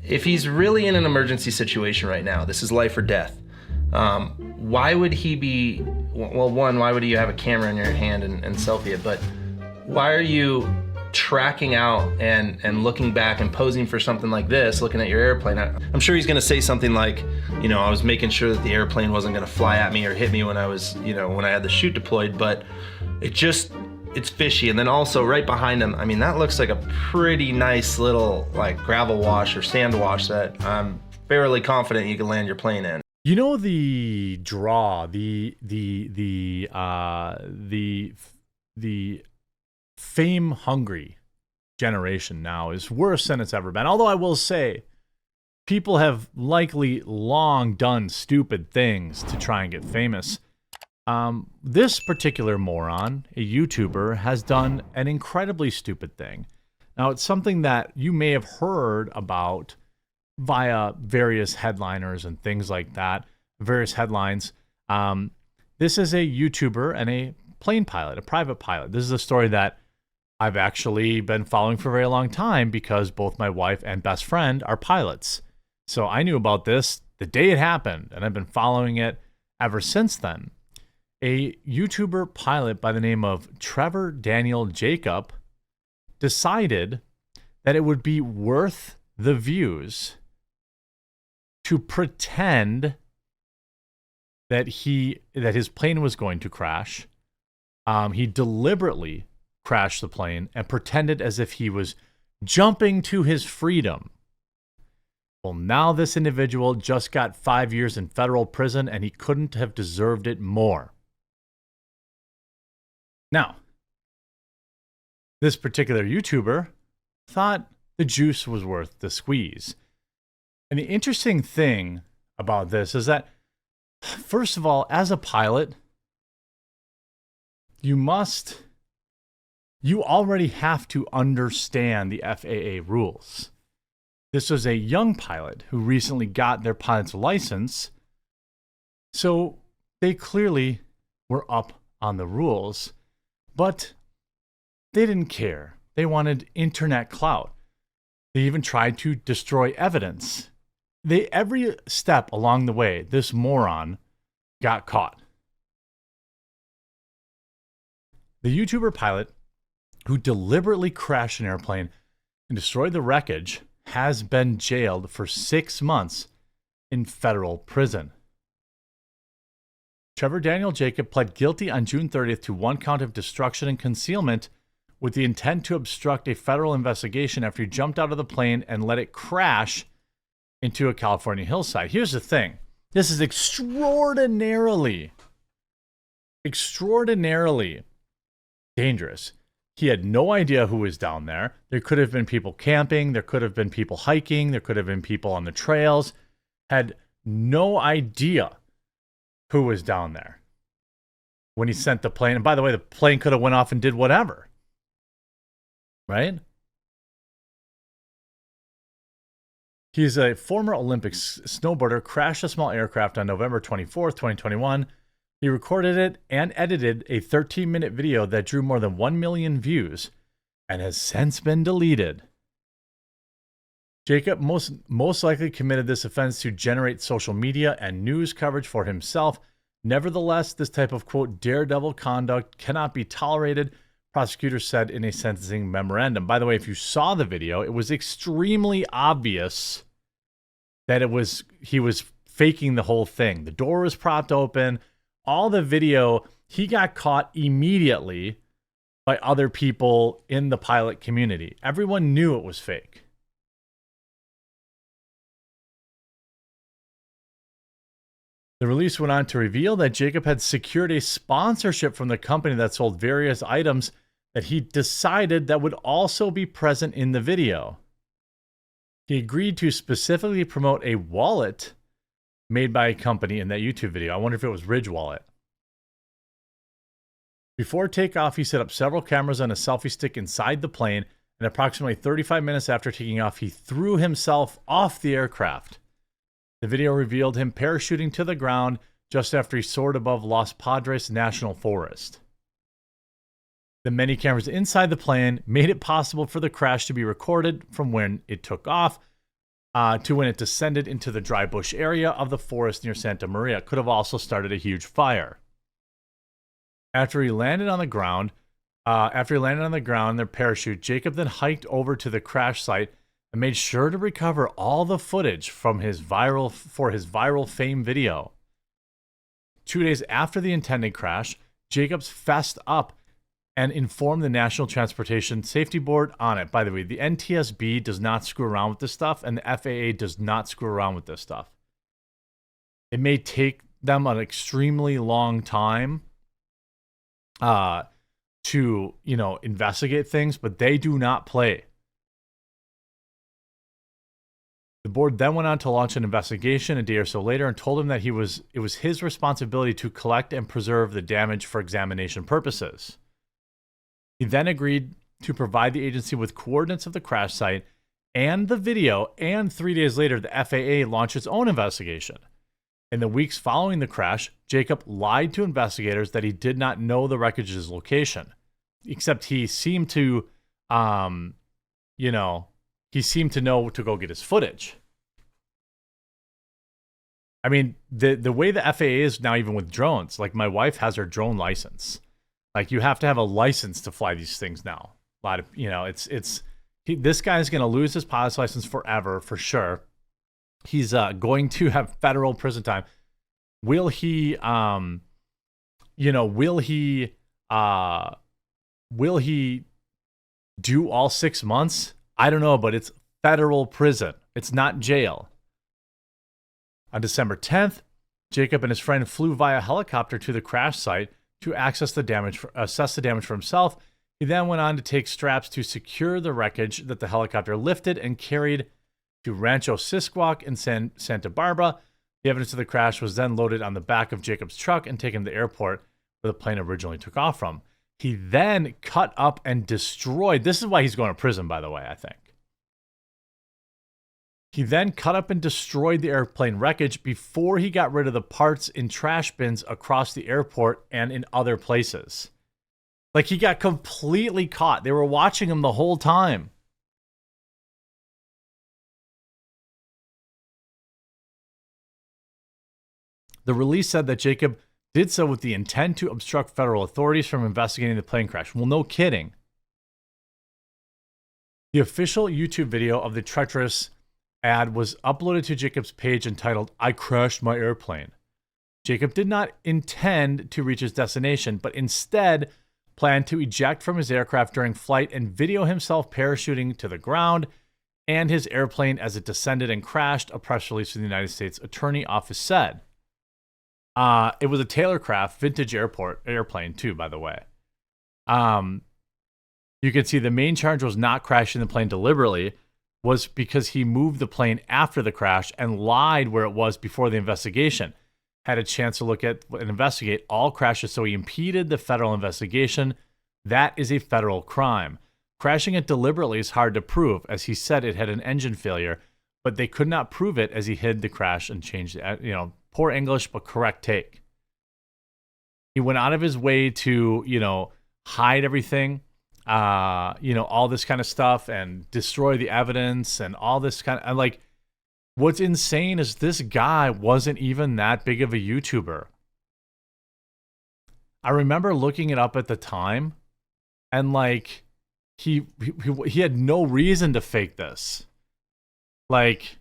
if he's really in an emergency situation right now, this is life or death, why would he be, well, one, why would you have a camera in your hand and selfie it, but why are you tracking out and looking back and posing for something like this, looking at your airplane? I'm sure he's gonna say something like, you know, I was making sure that the airplane wasn't gonna fly at me or hit me when I was, you know, when I had the chute deployed, but it's fishy. And then also right behind him, I mean, that looks like a pretty nice little like gravel wash or sand wash that I'm fairly confident you can land your plane in. You know, the draw, the fame hungry generation now is worse than it's ever been. Although I will say, people have likely long done stupid things to try and get famous. This particular moron, a YouTuber, has done an incredibly stupid thing. Now, it's something that you may have heard about via various headliners and things like that, various headlines. This is a YouTuber and a plane pilot, a private pilot. This is a story that I've actually been following for a very long time because both my wife and best friend are pilots. So I knew about this the day it happened, and I've been following it ever since then. A YouTuber pilot by the name of Trevor Daniel Jacob decided that it would be worth the views to pretend that his plane was going to crash. He deliberately crashed the plane and pretended as if he was jumping to his freedom. Well, now this individual just got 5 years in federal prison, and he couldn't have deserved it more. Now, this particular YouTuber thought the juice was worth the squeeze. And the interesting thing about this is that, first of all, as a pilot, you already have to understand the FAA rules. This was a young pilot who recently got their pilot's license, so they clearly were up on the rules, but they didn't care. They wanted internet clout. They even tried to destroy evidence. Every step along the way, this moron got caught. The YouTuber pilot who deliberately crashed an airplane and destroyed the wreckage has been jailed for 6 months in federal prison. Trevor Daniel Jacob pled guilty on June 30th to 1 count of destruction and concealment with the intent to obstruct a federal investigation after he jumped out of the plane and let it crash into a California hillside. Here's the thing. This is extraordinarily dangerous. He had no idea who was down there. There could have been people camping. There could have been people hiking. There could have been people on the trails. Had no idea who was down there when he sent the plane. And by the way, the plane could have went off and did whatever. Right? He's a former Olympics snowboarder, crashed a small aircraft on November 24th, 2021. He recorded it and edited a 13-minute video that drew more than 1 million views and has since been deleted. Jacob most likely committed this offense to generate social media and news coverage for himself. Nevertheless, this type of, quote, daredevil conduct cannot be tolerated, prosecutors said in a sentencing memorandum. By the way, if you saw the video, it was extremely obvious that he was faking the whole thing. The door was propped open. All the video, he got caught immediately by other people in the pilot community. Everyone knew it was fake. The release went on to reveal that Jacob had secured a sponsorship from the company that sold various items that he decided that would also be present in the video. He agreed to specifically promote a wallet made by a company in that YouTube video. I wonder if it was Ridge Wallet. Before takeoff, he set up several cameras on a selfie stick inside the plane, and approximately 35 minutes after taking off, he threw himself off the aircraft. The video revealed him parachuting to the ground just after he soared above Los Padres National Forest. The many cameras inside the plane made it possible for the crash to be recorded from when it took off. to when it descended into the dry bush area of the forest near Santa Maria. Could have also started a huge fire. After he landed on the ground in their parachute, Jacob then hiked over to the crash site and made sure to recover all the footage from his viral fame video. 2 days after the intended crash, Jacobs fessed up and informed the National Transportation Safety Board on it. By the way, the NTSB does not screw around with this stuff, and the FAA does not screw around with this stuff. It may take them an extremely long time to, investigate things, but they do not play. The board then went on to launch an investigation a day or so later and told him that it was his responsibility to collect and preserve the damage for examination purposes. He then agreed to provide the agency with coordinates of the crash site and the video, and 3 days later, the FAA launched its own investigation. In the weeks following the crash, Jacob lied to investigators that he did not know the wreckage's location, except he seemed to, he seemed to know to go get his footage. I mean, the way the FAA is now, even with drones, like my wife has her drone license. Like, you have to have a license to fly these things now. A lot of, this guy's going to lose his pilot's license forever, for sure. He's going to have federal prison time. Will he do all 6 months? I don't know, but it's federal prison. It's not jail. On December 10th, Jacob and his friend flew via helicopter to the crash site to assess the damage for himself. He then went on to take straps to secure the wreckage that the helicopter lifted and carried to Rancho Sisquoc in Santa Barbara. The evidence of the crash was then loaded on the back of Jacob's truck and taken to the airport where the plane originally took off from. He then cut up and destroyed. This is why he's going to prison, by the way, I think. He then cut up and destroyed the airplane wreckage before he got rid of the parts in trash bins across the airport and in other places. Like, he got completely caught. They were watching him the whole time. The release said that Jacob did so with the intent to obstruct federal authorities from investigating the plane crash. Well, no kidding. The official YouTube video of the treacherous ad was uploaded to Jacob's page entitled, "I Crashed My Airplane." Jacob did not intend to reach his destination, but instead planned to eject from his aircraft during flight and video himself parachuting to the ground and his airplane as it descended and crashed, a press release from the United States Attorney Office said. It was a Taylorcraft vintage airplane too, by the way. You can see the main charge was not crashing the plane deliberately, was because he moved the plane after the crash and lied where it was before the investigation. Had a chance to look at and investigate all crashes, so he impeded the federal investigation. That is a federal crime. Crashing it deliberately is hard to prove, as he said it had an engine failure, but they could not prove it as he hid the crash and changed it. Poor English, but correct take. He went out of his way to, hide everything, all this kind of stuff and destroy the evidence and all this kind of, like, what's insane is this guy wasn't even that big of a YouTuber. I remember looking it up at the time, and like, he had no reason to fake this. Like,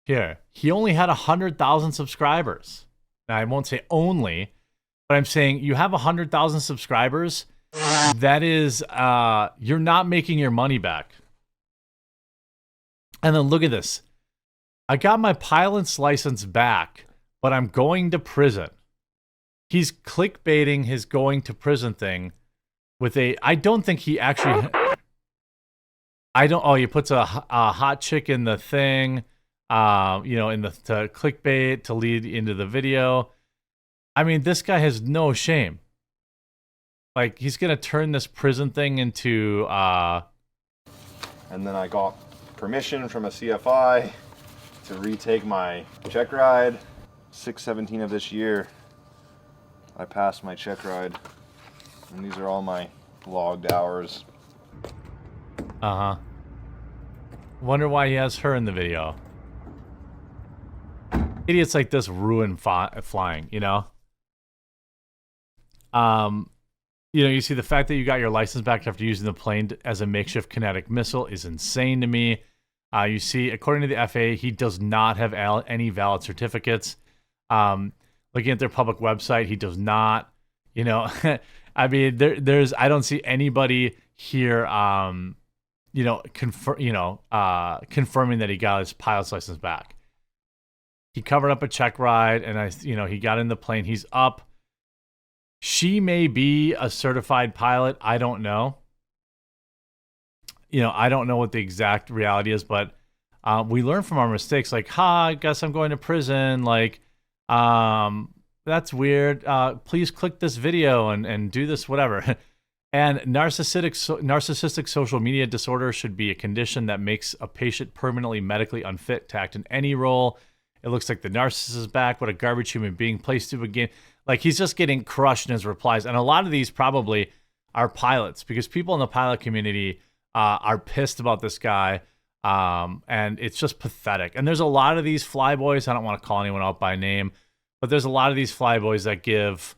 here, he only had 100,000 subscribers. Now, I won't say only, but I'm saying you have 100,000 subscribers. That is, you're not making your money back. And then look at this. I got my pilot's license back, but I'm going to prison. He's clickbaiting his going to prison thing with I don't think he actually, he puts a hot chick in the thing, to clickbait to lead into the video. I mean, this guy has no shame. Like, he's going to turn this prison thing into, And then I got permission from a CFI to retake my check ride. 6/17 of this year, I passed my check ride. And these are all my logged hours. Wonder why he has her in the video. Idiots like this ruin flying, you know? You know, you see the fact that you got your license back after using the plane as a makeshift kinetic missile is insane to me. You see, according to the FAA, he does not have any valid certificates. Looking at their public website, he does not. You know, I mean, I don't see anybody here, you know, confirming that he got his pilot's license back. He covered up a check ride, and he got in the plane. He's up. She may be a certified pilot. I don't know. You know, I don't know what the exact reality is, but we learn from our mistakes. Like, I guess I'm going to prison. Like, that's weird. Please click this video and do this, whatever. And narcissistic social media disorder should be a condition that makes a patient permanently medically unfit to act in any role. It looks like the narcissist is back. What a garbage human being. Placed to a game. Like, he's just getting crushed in his replies. And a lot of these probably are pilots, because people in the pilot community are pissed about this guy. And it's just pathetic. And there's a lot of these flyboys. I don't want to call anyone out by name, but there's a lot of these flyboys that give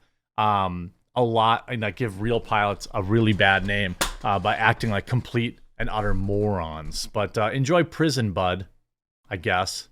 give real pilots a really bad name by acting like complete and utter morons. But enjoy prison, bud, I guess.